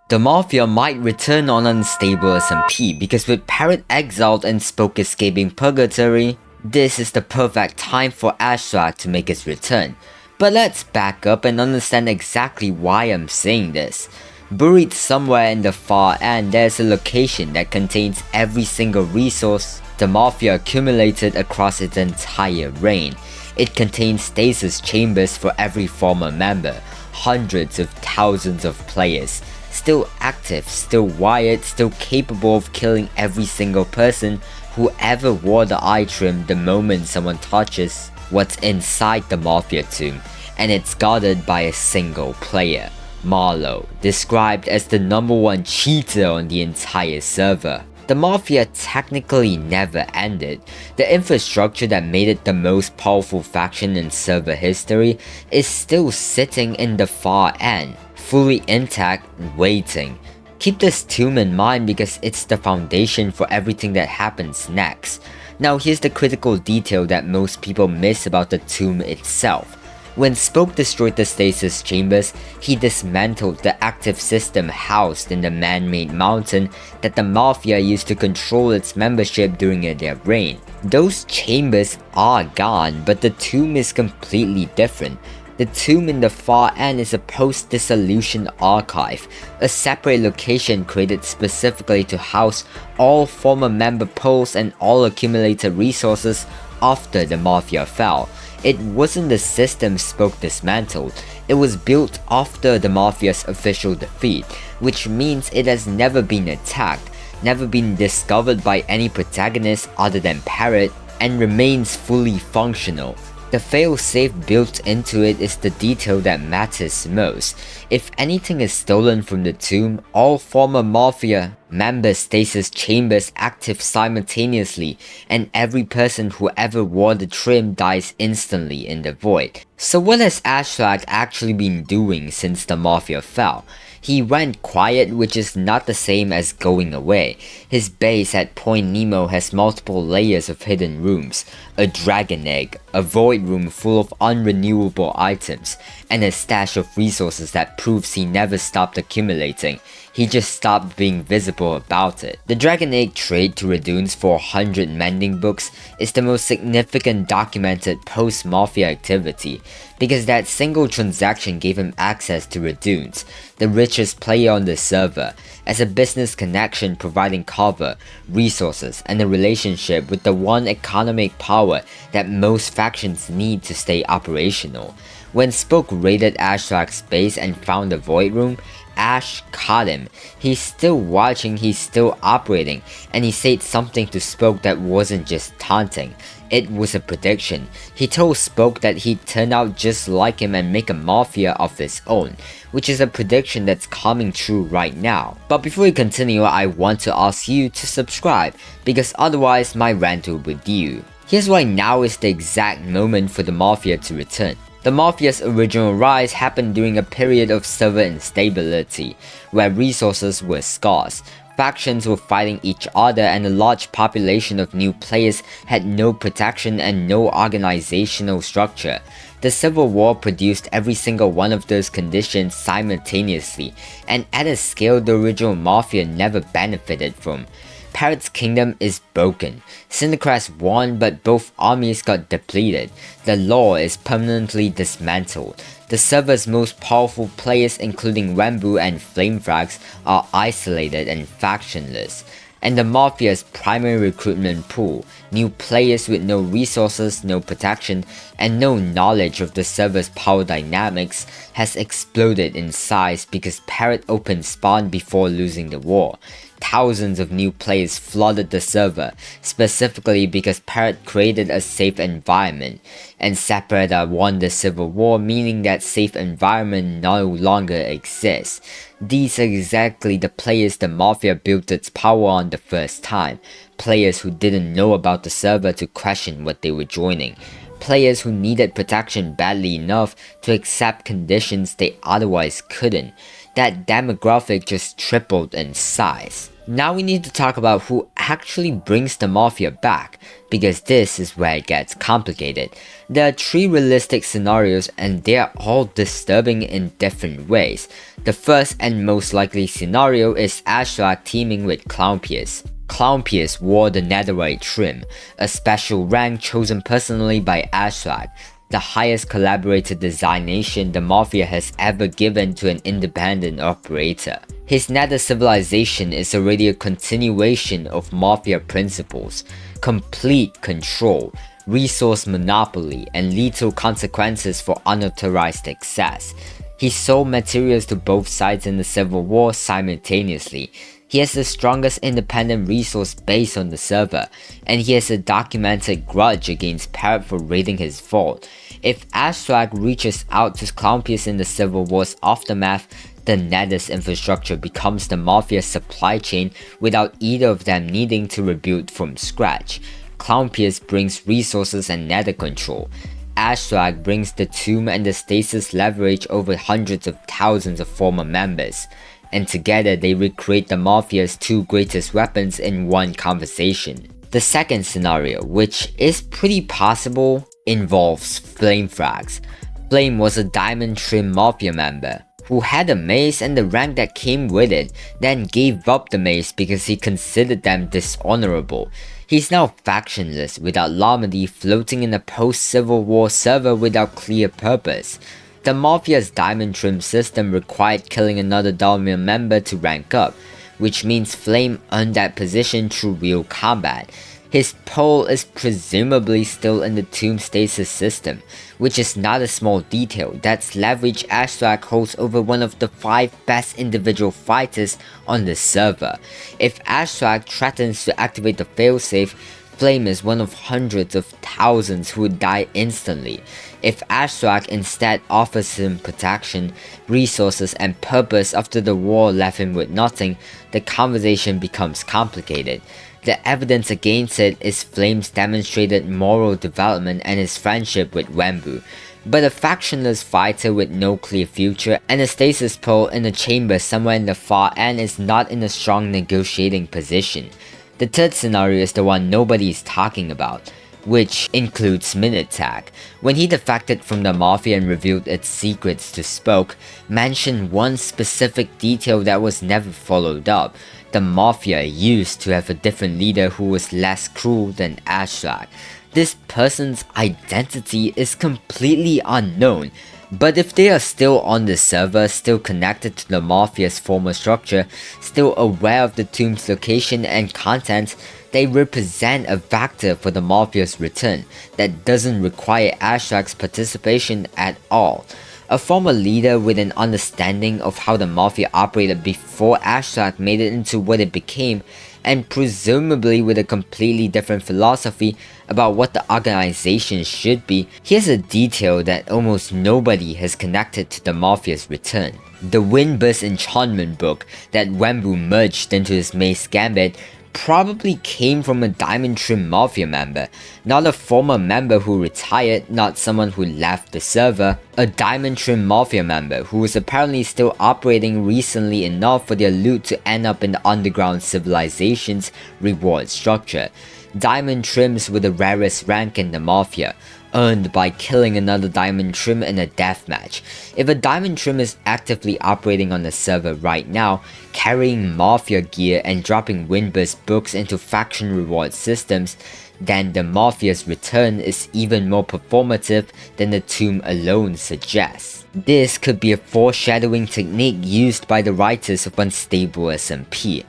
The Mafia might return on Unstable SMP because with Parrot exiled and Spoke escaping Purgatory, this is the perfect time for Ashswag to make his return. But let's back up and understand exactly why I'm saying this. Buried somewhere in the far end, there's a location that contains every single resource the Mafia accumulated across its entire reign. It contains stasis chambers for every former member, hundreds of thousands of players, still active, still wired, still capable of killing every single person who ever wore the eye trim the moment someone touches what's inside the Mafia tomb, and it's guarded by a single player, Marlow, described as the #1 cheater on the entire server. The Mafia technically never ended. The infrastructure that made it the most powerful faction in server history is still sitting in the far end, fully intact and waiting. Keep this tomb in mind because it's the foundation for everything that happens next. Now here's the critical detail that most people miss about the tomb itself. When Spoke destroyed the stasis chambers, he dismantled the active system housed in the man-made mountain that the Mafia used to control its membership during their reign. Those chambers are gone, but the tomb is completely different. The tomb in the far end is a post-dissolution archive, a separate location created specifically to house all former member polls and all accumulated resources after the Mafia fell. It wasn't the system Spoke dismantled, it was built after the Mafia's official defeat, which means it has never been attacked, never been discovered by any protagonist other than Parrot, and remains fully functional. The failsafe built into it is the detail that matters most. If anything is stolen from the tomb, all former Mafia members' stasis chambers active simultaneously, and every person who ever wore the trim dies instantly in the void. So what has Ashswag actually been doing since the Mafia fell? He went quiet, which is not the same as going away. His base at Point Nemo has multiple layers of hidden rooms, a dragon egg, a void room full of unrenewable items, and a stash of resources that proves he never stopped accumulating. He just stopped being visible about it. The Dragon Egg trade to Redunes for 100 mending books is the most significant documented post-Mafia activity, because that single transaction gave him access to Redunes, the richest player on the server, as a business connection providing cover, resources, and a relationship with the one economic power that most factions need to stay operational. When Spoke raided Ashswag's base and found the Void Room, Ash caught him. He's still watching, he's still operating, and he said something to Spoke that wasn't just taunting. It was a prediction. He told Spoke that he'd turn out just like him and make a Mafia of his own, which is a prediction that's coming true right now. But before we continue, I want to ask you to subscribe, because otherwise my rant will be due. Here's why now is the exact moment for the Mafia to return. The Mafia's original rise happened during a period of server instability, where resources were scarce, factions were fighting each other, and a large population of new players had no protection and no organizational structure. The Civil War produced every single one of those conditions simultaneously, and at a scale the original Mafia never benefited from. Parrot's kingdom is broken. Syndicrats won, but both armies got depleted. The law is permanently dismantled. The server's most powerful players, including wemmbu and flamefrags, are isolated and factionless. And the Mafia's primary recruitment pool, new players with no resources, no protection, and no knowledge of the server's power dynamics, has exploded in size because Parrot opened spawn before losing the war. Thousands of new players flooded the server, specifically because Parrot created a safe environment, and Separata won the Civil War, meaning that safe environment no longer exists. These are exactly the players the Mafia built its power on the first time, players who didn't know about the server to question what they were joining. Players who needed protection badly enough to accept conditions they otherwise couldn't. that demographic just tripled in size. Now we need to talk about who actually brings the mafia back, because this is where it gets complicated. There are 3 realistic scenarios and they are all disturbing in different ways. The first and most likely scenario is Ashra teaming with Clownpius. Clownpius wore the netherite trim, a special rank chosen personally by Ashswag, the highest collaborated designation the Mafia has ever given to an independent operator. His nether civilization is already a continuation of Mafia principles: complete control, resource monopoly, and lethal consequences for unauthorized access. He sold materials to both sides in the civil war simultaneously. He has the strongest independent resource base on the server, and he has a documented grudge against Parrot for raiding his vault. If Ashswag reaches out to Clownpius in the Civil War's aftermath, the nether's infrastructure becomes the Mafia's supply chain without either of them needing to rebuild from scratch. Clownpius brings resources and nether control. Ashswag brings the tomb and the stasis leverage over hundreds of thousands of former members, and together they recreate the Mafia's 2 greatest weapons in one conversation. The second scenario, which is pretty possible, involves flamefrags. Flame was a diamond trim Mafia member who had a mace and the rank that came with it, then gave up the mace because he considered them dishonorable. He's now factionless, without Lomedy, floating in a post-Civil War server without clear purpose. The Mafia's diamond trim system required killing another Dalmir member to rank up, which means Flame earned that position through real combat. His pole is presumably still in the tomb stasis system, which is not a small detail. That's leverage Ashswag holds over one of the 5 best individual fighters on the server. If Ashswag threatens to activate the failsafe, Flame is one of hundreds of thousands who would die instantly. If Ashswag instead offers him protection, resources, and purpose after the war left him with nothing, the conversation becomes complicated. The evidence against it is Flame's demonstrated moral development and his friendship with Wemmbu, but a factionless fighter with no clear future and a stasis pole in a chamber somewhere in the far end is not in a strong negotiating position. The third scenario is the one nobody is talking about, which includes Minutag. When he defected from the Mafia and revealed its secrets to Spoke, mentioned one specific detail that was never followed up. The Mafia used to have a different leader who was less cruel than Ashswag. This person's identity is completely unknown, but if they are still on the server, still connected to the Mafia's former structure, still aware of the tomb's location and contents, they represent a factor for the Mafia's return that doesn't require Ashswag's participation at all. A former leader with an understanding of how the Mafia operated before Ashswag made it into what it became, and presumably with a completely different philosophy about what the organization should be. Here's a detail that almost nobody has connected to the Mafia's return. The Windburst enchantment book that Wemmbu merged into his mace gambit probably came from a diamond trim Mafia member, not a former member who retired, not someone who left the server, a diamond trim Mafia member who was apparently still operating recently enough for their loot to end up in the underground civilization's reward structure. Diamond trims were the rarest rank in the Mafia, earned by killing another diamond trim in a deathmatch. If a diamond trim is actively operating on the server right now, carrying Mafia gear and dropping Windburst books into faction reward systems, then the Mafia's return is even more performative than the tomb alone suggests. This could be a foreshadowing technique used by the writers of Unstable SMP.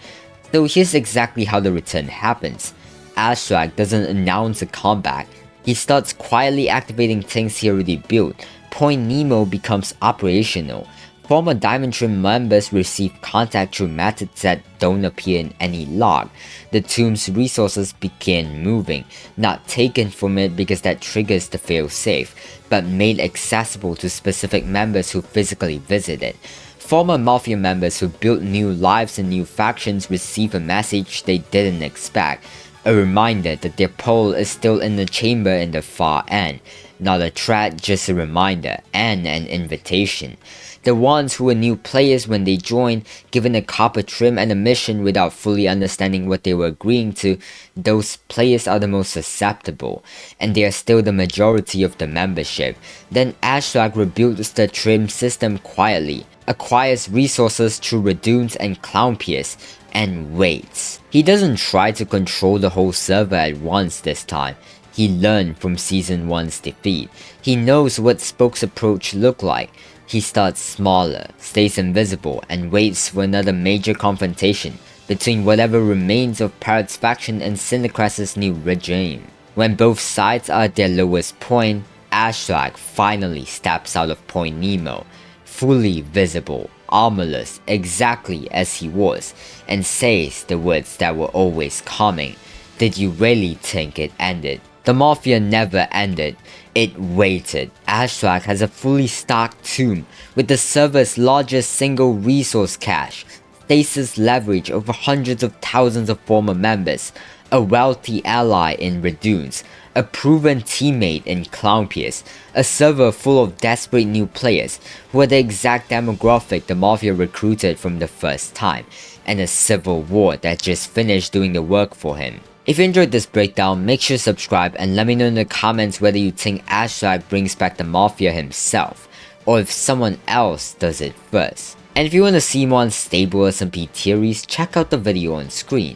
So here's exactly how the return happens. Ashswag doesn't announce a comeback. He starts quietly activating things he already built. Point Nemo becomes operational. Former Diamond Trim members receive contact through methods that don't appear in any log. The tomb's resources begin moving, not taken from it because that triggers the failsafe, but made accessible to specific members who physically visit it. Former Mafia members who built new lives and new factions receive a message they didn't expect. A reminder that their pole is still in the chamber in the far end. Not a threat, just a reminder and an invitation. The ones who were new players when they joined, given a copper trim and a mission without fully understanding what they were agreeing to, those players are the most susceptible, and they are still the majority of the membership. Then Ashswag rebuilds the trim system quietly, acquires resources through Redunes and Clownpiers, and waits. He doesn't try to control the whole server at once this time. He learned from Season 1's defeat. He knows what Spoke's approach looked like. He starts smaller, stays invisible, and waits for another major confrontation between whatever remains of Parrot's faction and Cinecrest's new regime. When both sides are at their lowest point, Ashswag finally steps out of Point Nemo, fully visible, armorless, exactly as he was, and says the words that were always coming. Did you really think it ended? The Mafia never ended. It waited. Ashswag has a fully stocked tomb with the server's largest single resource cache, stasis leverage over hundreds of thousands of former members, a wealthy ally in Redunes, a proven teammate in Clownpiers, a server full of desperate new players who are the exact demographic the Mafia recruited from the first time, and a civil war that just finished doing the work for him. If you enjoyed this breakdown, make sure to subscribe and let me know in the comments whether you think Ashswag brings back the Mafia himself, or if someone else does it first. And if you want to see more Unstable SMP theories, check out the video on screen.